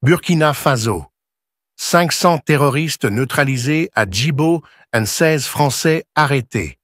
Burkina Faso. 500 terroristes neutralisés à Djibo et 16 Français arrêtés.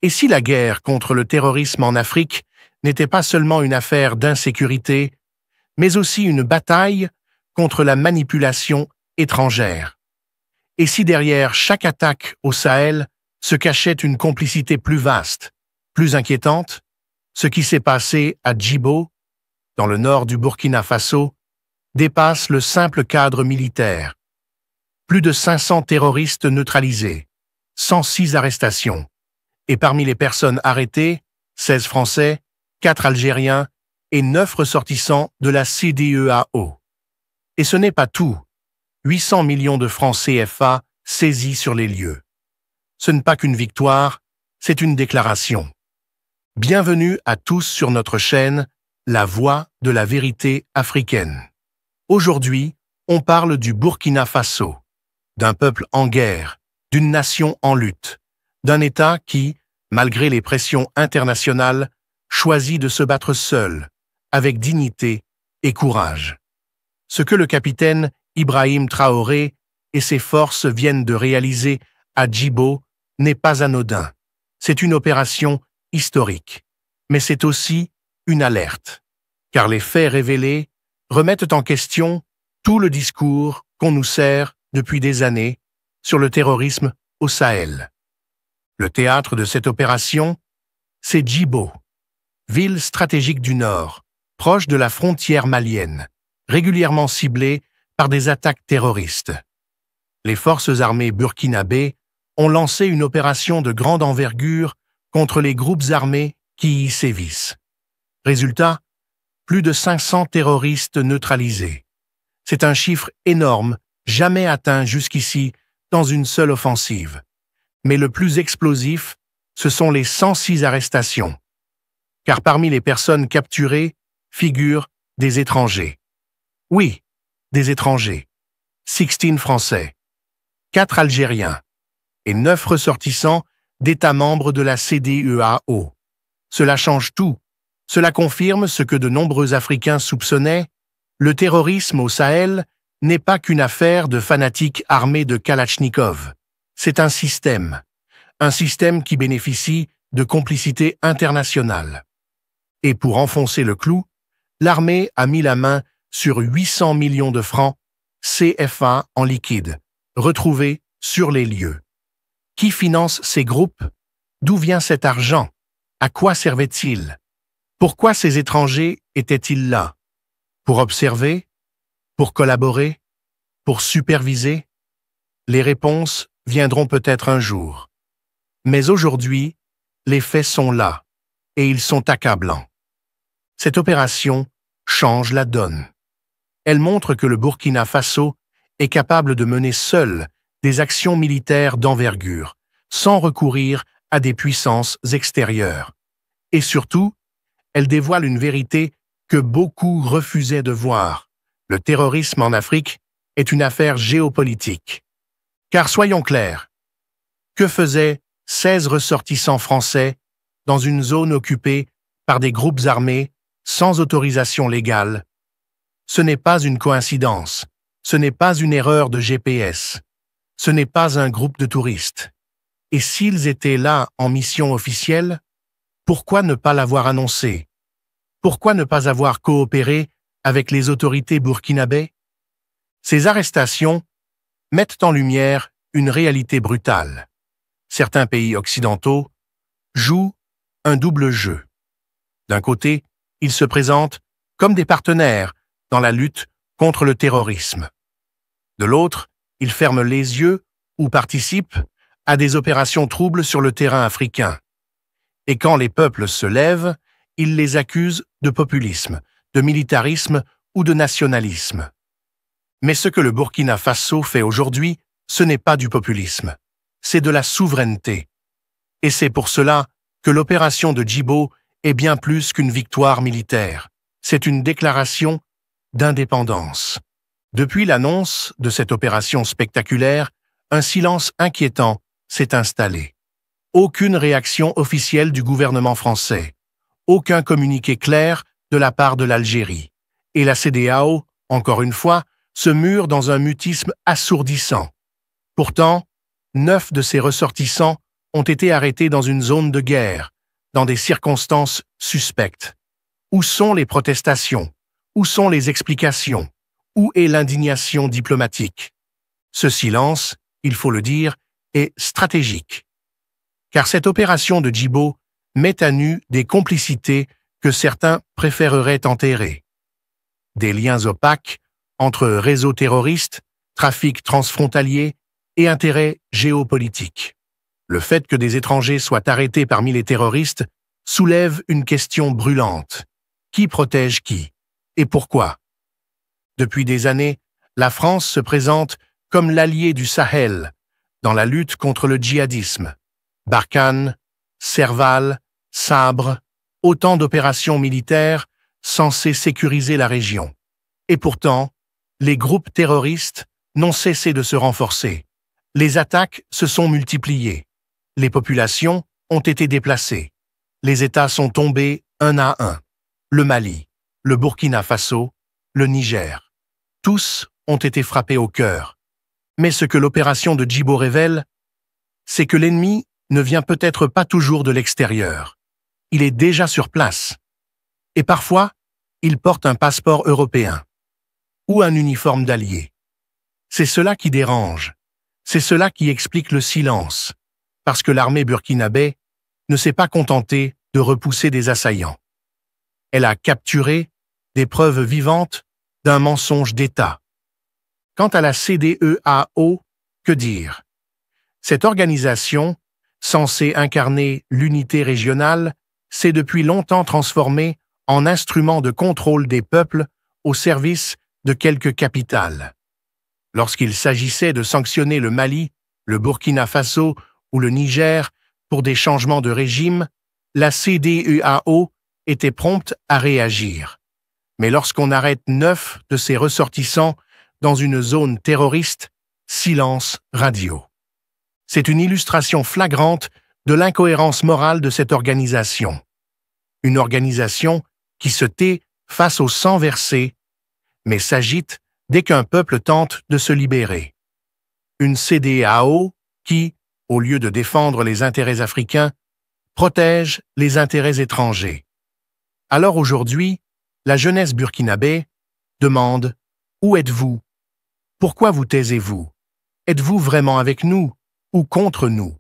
Et si la guerre contre le terrorisme en Afrique n'était pas seulement une affaire d'insécurité, mais aussi une bataille contre la manipulation étrangère? Et si derrière chaque attaque au Sahel se cachait une complicité plus vaste, plus inquiétante? Ce qui s'est passé à Djibo, dans le nord du Burkina Faso, dépasse le simple cadre militaire. Plus de 500 terroristes neutralisés, 106 arrestations, et parmi les personnes arrêtées, 16 Français, 4 Algériens et 9 ressortissants de la CEDEAO. Et ce n'est pas tout. 800 millions de francs CFA saisis sur les lieux. Ce n'est pas qu'une victoire, c'est une déclaration. Bienvenue à tous sur notre chaîne, La Voix de la Vérité africaine. Aujourd'hui, on parle du Burkina Faso, d'un peuple en guerre, d'une nation en lutte, d'un État qui, malgré les pressions internationales, choisit de se battre seul, avec dignité et courage. Ce que le capitaine Ibrahim Traoré et ses forces viennent de réaliser à Djibo n'est pas anodin. C'est une opération historique, mais c'est aussi une alerte, car les faits révélés remettent en question tout le discours qu'on nous sert depuis des années sur le terrorisme au Sahel. Le théâtre de cette opération, c'est Djibo, ville stratégique du Nord, proche de la frontière malienne, régulièrement ciblée par des attaques terroristes. Les forces armées burkinabées ont lancé une opération de grande envergure contre les groupes armés qui y sévissent. Résultat, plus de 500 terroristes neutralisés. C'est un chiffre énorme, jamais atteint jusqu'ici dans une seule offensive. Mais le plus explosif, ce sont les 106 arrestations. Car parmi les personnes capturées figurent des étrangers. Oui, des étrangers. 16 Français, 4 Algériens et 9 ressortissants d'États membres de la CEDEAO. Cela change tout. Cela confirme ce que de nombreux Africains soupçonnaient. Le terrorisme au Sahel n'est pas qu'une affaire de fanatiques armés de Kalachnikov. C'est un système qui bénéficie de complicité internationale. Et pour enfoncer le clou, l'armée a mis la main sur 800 millions de francs CFA en liquide, retrouvés sur les lieux. Qui finance ces groupes? D'où vient cet argent? À quoi servait-il? Pourquoi ces étrangers étaient-ils là? Pour observer? Pour collaborer? Pour superviser? Les réponses viendront peut-être un jour. Mais aujourd'hui, les faits sont là, et ils sont accablants. Cette opération change la donne. Elle montre que le Burkina Faso est capable de mener seul des actions militaires d'envergure, sans recourir à des puissances extérieures. Et surtout, elle dévoile une vérité que beaucoup refusaient de voir. Le terrorisme en Afrique est une affaire géopolitique. Car soyons clairs, que faisaient 16 ressortissants français dans une zone occupée par des groupes armés sans autorisation légale? Ce n'est pas une coïncidence, ce n'est pas une erreur de GPS, ce n'est pas un groupe de touristes. Et s'ils étaient là en mission officielle, pourquoi ne pas l'avoir annoncé? Pourquoi ne pas avoir coopéré avec les autorités burkinabées? Ces arrestations mettent en lumière une réalité brutale. Certains pays occidentaux jouent un double jeu. D'un côté, ils se présentent comme des partenaires dans la lutte contre le terrorisme. De l'autre, ils ferment les yeux ou participent à des opérations troubles sur le terrain africain. Et quand les peuples se lèvent, ils les accusent de populisme, de militarisme ou de nationalisme. Mais ce que le Burkina Faso fait aujourd'hui, ce n'est pas du populisme, c'est de la souveraineté. Et c'est pour cela que l'opération de Djibo est bien plus qu'une victoire militaire. C'est une déclaration d'indépendance. Depuis l'annonce de cette opération spectaculaire, un silence inquiétant s'est installé. Aucune réaction officielle du gouvernement français. Aucun communiqué clair de la part de l'Algérie. Et la CEDEAO, encore une fois, se mure dans un mutisme assourdissant. Pourtant, 9 de ses ressortissants ont été arrêtés dans une zone de guerre, dans des circonstances suspectes. Où sont les protestations? Où sont les explications? Où est l'indignation diplomatique? Ce silence, il faut le dire, est stratégique. Car cette opération de Djibo met à nu des complicités que certains préféreraient enterrer. Des liens opaques entre réseaux terroristes, trafic transfrontalier et intérêts géopolitiques. Le fait que des étrangers soient arrêtés parmi les terroristes soulève une question brûlante. Qui protège qui? Et pourquoi? Depuis des années, la France se présente comme l'allié du Sahel dans la lutte contre le djihadisme. Barkhane, Serval, Sabre, autant d'opérations militaires censées sécuriser la région. Et pourtant, les groupes terroristes n'ont cessé de se renforcer. Les attaques se sont multipliées. Les populations ont été déplacées. Les États sont tombés un à un. Le Mali, le Burkina Faso, le Niger. Tous ont été frappés au cœur. Mais ce que l'opération de Djibo révèle, c'est que l'ennemi ne vient peut-être pas toujours de l'extérieur. Il est déjà sur place. Et parfois, il porte un passeport européen ou un uniforme d'allié. C'est cela qui dérange. C'est cela qui explique le silence, parce que l'armée burkinabé ne s'est pas contentée de repousser des assaillants. Elle a capturé des preuves vivantes d'un mensonge d'État. Quant à la CEDEAO, que dire? Cette organisation, censée incarner l'unité régionale, s'est depuis longtemps transformée en instrument de contrôle des peuples au service de quelques capitales. Lorsqu'il s'agissait de sanctionner le Mali, le Burkina Faso ou le Niger pour des changements de régime, la CEDEAO était prompte à réagir. Mais lorsqu'on arrête 9 de ses ressortissants dans une zone terroriste, silence radio. C'est une illustration flagrante de l'incohérence morale de cette organisation. Une organisation qui se tait face au sang versé, mais s'agite dès qu'un peuple tente de se libérer. Une CEDEAO qui, au lieu de défendre les intérêts africains, protège les intérêts étrangers. Alors aujourd'hui, la jeunesse burkinabé demande « Où êtes-vous? Pourquoi vous taisez-vous? Êtes-vous vraiment avec nous ou contre nous ?»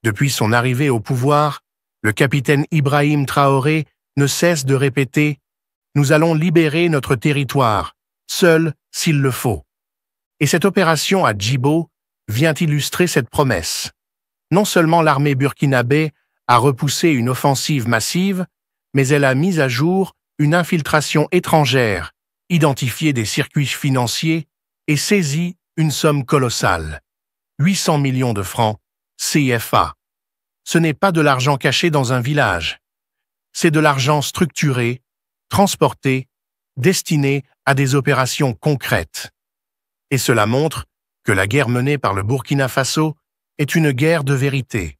Depuis son arrivée au pouvoir, le capitaine Ibrahim Traoré ne cesse de répéter « Nous allons libérer notre territoire, seul s'il le faut. » Et cette opération à Djibo vient illustrer cette promesse. Non seulement l'armée burkinabé a repoussé une offensive massive, mais elle a mis à jour une infiltration étrangère, identifié des circuits financiers et saisi une somme colossale. 800 millions de francs CFA. Ce n'est pas de l'argent caché dans un village. C'est de l'argent structuré, transporté, destiné à des opérations concrètes. Et cela montre que la guerre menée par le Burkina Faso est une guerre de vérité.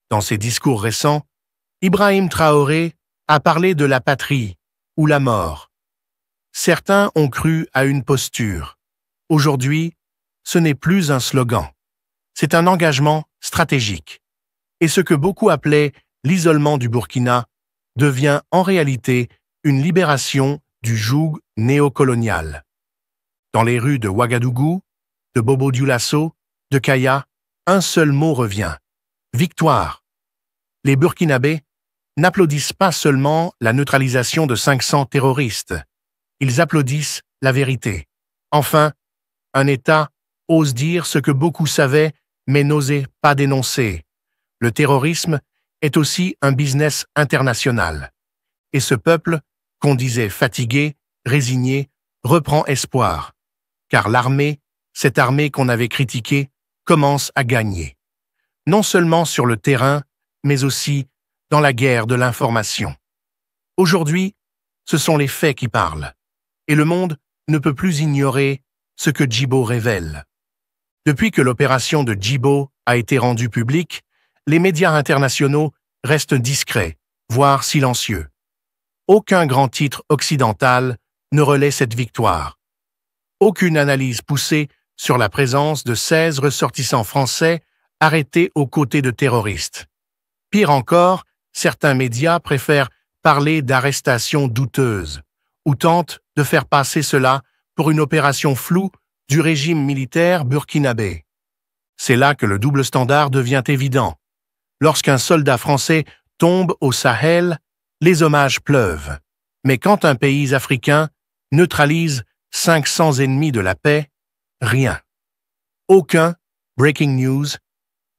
Dans ses discours récents, Ibrahim Traoré a parlé de la patrie ou la mort. Certains ont cru à une posture. Aujourd'hui, ce n'est plus un slogan. C'est un engagement stratégique. Et ce que beaucoup appelaient l'isolement du Burkina devient en réalité une libération du joug néocolonial. Dans les rues de Ouagadougou, de Bobo-Dioulasso, de Kaya, un seul mot revient. Victoire. Les Burkinabés n'applaudissent pas seulement la neutralisation de 500 terroristes. Ils applaudissent la vérité. Enfin, un État ose dire ce que beaucoup savaient mais n'osaient pas dénoncer. Le terrorisme est aussi un business international. Et ce peuple, qu'on disait fatigué, résigné, reprend espoir. Car l'armée, cette armée qu'on avait critiquée, commence à gagner. Non seulement sur le terrain, mais aussi dans la guerre de l'information. Aujourd'hui, ce sont les faits qui parlent. Et le monde ne peut plus ignorer ce que Djibo révèle. Depuis que l'opération de Djibo a été rendue publique, les médias internationaux restent discrets, voire silencieux. Aucun grand titre occidental ne relaie cette victoire. Aucune analyse poussée sur la présence de 16 ressortissants français arrêtés aux côtés de terroristes. Pire encore, certains médias préfèrent parler d'arrestations douteuses ou tentent de faire passer cela pour une opération floue du régime militaire burkinabé. C'est là que le double standard devient évident. Lorsqu'un soldat français tombe au Sahel, les hommages pleuvent. Mais quand un pays africain neutralise 500 ennemis de la paix, rien. Aucun breaking news,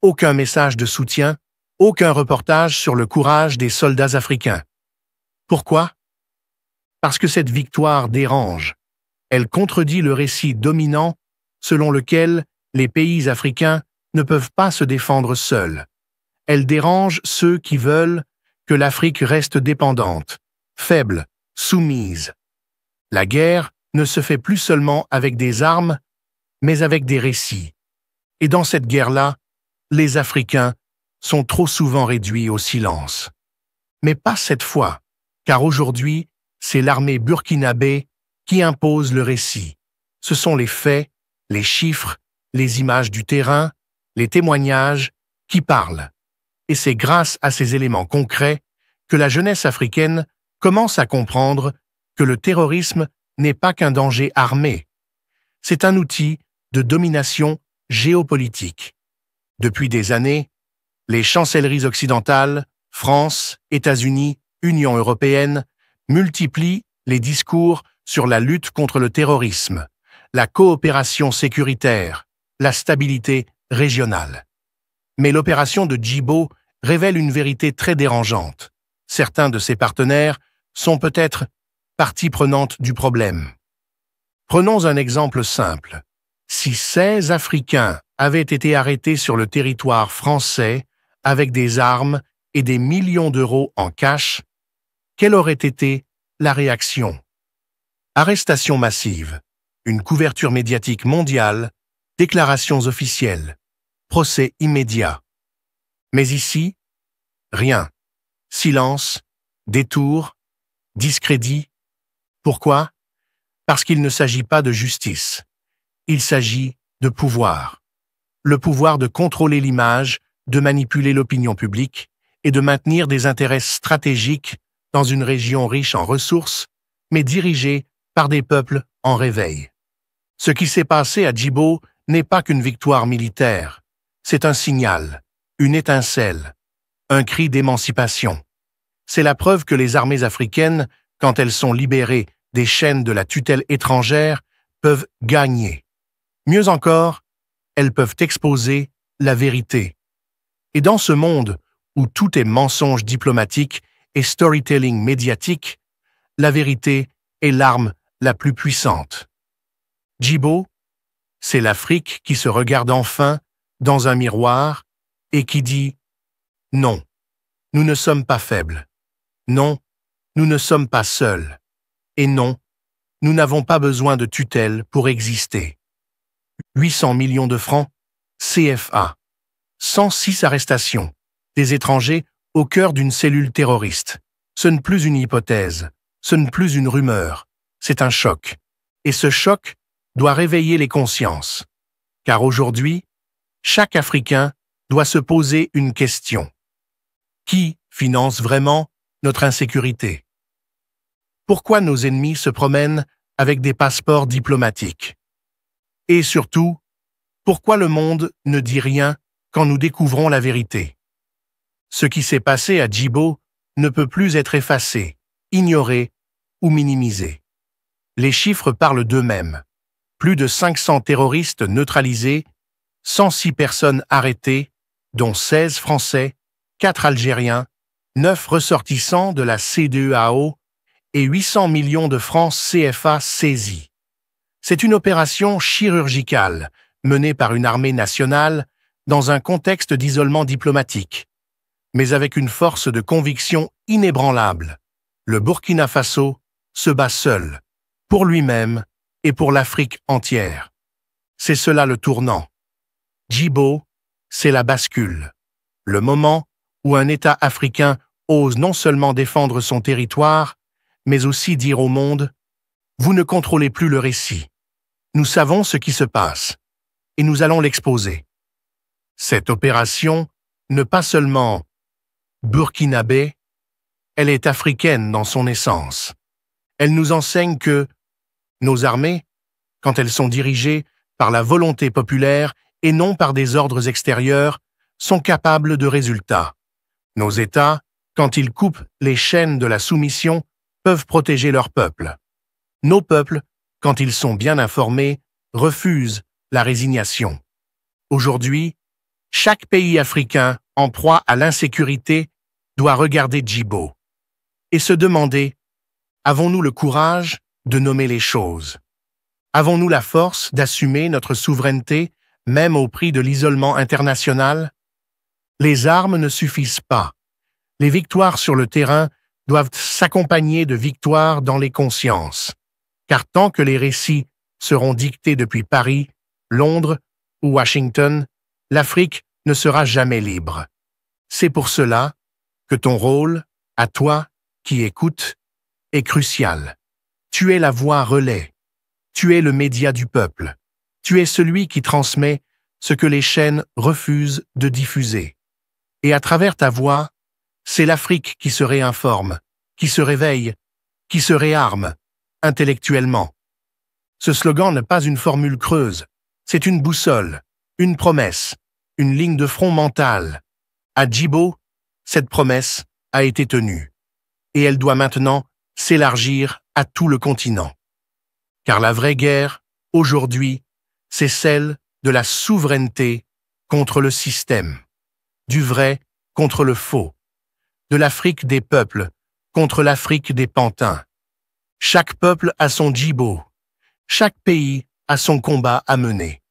aucun message de soutien, aucun reportage sur le courage des soldats africains. Pourquoi? Parce que cette victoire dérange. Elle contredit le récit dominant selon lequel les pays africains ne peuvent pas se défendre seuls. Elle dérange ceux qui veulent que l'Afrique reste dépendante, faible, soumise. La guerre ne se fait plus seulement avec des armes, mais avec des récits. Et dans cette guerre-là, les Africains sont trop souvent réduits au silence. Mais pas cette fois, car aujourd'hui, c'est l'armée burkinabé qui impose le récit. Ce sont les faits, les chiffres, les images du terrain, les témoignages qui parlent. Et c'est grâce à ces éléments concrets que la jeunesse africaine commence à comprendre que le terrorisme n'est pas qu'un danger armé. C'est un outil de domination géopolitique. Depuis des années, les chancelleries occidentales, France, États-Unis, Union européenne, multiplient les discours sur la lutte contre le terrorisme, la coopération sécuritaire, la stabilité régionale. Mais l'opération de Djibo révèle une vérité très dérangeante. Certains de ses partenaires sont peut-être partie prenante du problème. Prenons un exemple simple. Si 16 Africains avaient été arrêtés sur le territoire français avec des armes et des millions d'euros en cash, quelle aurait été la réaction? Arrestations massives, une couverture médiatique mondiale, déclarations officielles, procès immédiat. Mais ici, rien. Silence, détour, discrédit. Pourquoi? Parce qu'il ne s'agit pas de justice. Il s'agit de pouvoir. Le pouvoir de contrôler l'image, de manipuler l'opinion publique et de maintenir des intérêts stratégiques dans une région riche en ressources, mais dirigée par des peuples en réveil. Ce qui s'est passé à Djibo n'est pas qu'une victoire militaire. C'est un signal, une étincelle, un cri d'émancipation. C'est la preuve que les armées africaines, quand elles sont libérées des chaînes de la tutelle étrangère, peuvent gagner. Mieux encore, elles peuvent exposer la vérité. Et dans ce monde où tout est mensonge diplomatique et storytelling médiatique, la vérité est l'arme la plus puissante. Djibo, c'est l'Afrique qui se regarde enfin dans un miroir et qui dit « Non, nous ne sommes pas faibles. Non, nous ne sommes pas seuls. Et non, nous n'avons pas besoin de tutelle pour exister. » 800 millions de francs, CFA. 106 arrestations, des étrangers au cœur d'une cellule terroriste. Ce n'est plus une hypothèse, ce n'est plus une rumeur, c'est un choc. Et ce choc doit réveiller les consciences. Car aujourd'hui, chaque Africain doit se poser une question. Qui finance vraiment notre insécurité? Pourquoi nos ennemis se promènent avec des passeports diplomatiques? Et surtout, pourquoi le monde ne dit rien quand nous découvrons la vérité? Ce qui s'est passé à Djibo ne peut plus être effacé, ignoré ou minimisé. Les chiffres parlent d'eux-mêmes. Plus de 500 terroristes neutralisés, 106 personnes arrêtées, dont 16 Français, 4 Algériens, 9 ressortissants de la CEDEAO et 800 millions de francs CFA saisis. C'est une opération chirurgicale menée par une armée nationale dans un contexte d'isolement diplomatique, mais avec une force de conviction inébranlable. Le Burkina Faso se bat seul, pour lui-même et pour l'Afrique entière. C'est cela le tournant. Djibo, c'est la bascule. Le moment où un État africain ose non seulement défendre son territoire, mais aussi dire au monde « Vous ne contrôlez plus le récit. Nous savons ce qui se passe, et nous allons l'exposer. » Cette opération, ne pas seulement burkinabé, elle est africaine dans son essence. Elle nous enseigne que nos armées, quand elles sont dirigées par la volonté populaire et non par des ordres extérieurs, sont capables de résultats. Nos États, quand ils coupent les chaînes de la soumission, peuvent protéger leur peuple. Nos peuples, quand ils sont bien informés, refusent la résignation. Aujourd'hui, chaque pays africain en proie à l'insécurité doit regarder Djibo et se demander « Avons-nous le courage de nommer les choses? Avons-nous la force d'assumer notre souveraineté, même au prix de l'isolement international? Les armes ne suffisent pas. Les victoires sur le terrain doivent s'accompagner de victoires dans les consciences. Car tant que les récits seront dictés depuis Paris, Londres ou Washington, l'Afrique ne sera jamais libre. C'est pour cela que ton rôle, à toi qui écoutes, est crucial. Tu es la voix relais. Tu es le média du peuple. Tu es celui qui transmet ce que les chaînes refusent de diffuser. Et à travers ta voix, c'est l'Afrique qui se réinforme, qui se réveille, qui se réarme, intellectuellement. Ce slogan n'est pas une formule creuse, c'est une boussole, une promesse, une ligne de front mentale. À Djibo, cette promesse a été tenue, et elle doit maintenant s'élargir à tout le continent. Car la vraie guerre, aujourd'hui, c'est celle de la souveraineté contre le système, du vrai contre le faux, de l'Afrique des peuples contre l'Afrique des pantins. Chaque peuple a son Djibo, chaque pays a son combat à mener.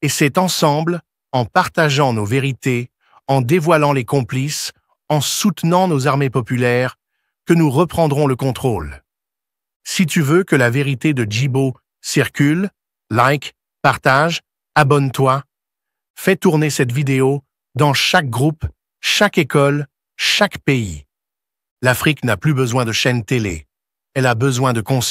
Et c'est ensemble, en partageant nos vérités, en dévoilant les complices, en soutenant nos armées populaires, que nous reprendrons le contrôle. Si tu veux que la vérité de Djibo circule, like, partage, abonne-toi, fais tourner cette vidéo dans chaque groupe, chaque école, chaque pays. L'Afrique n'a plus besoin de chaînes télé, elle a besoin de conscience.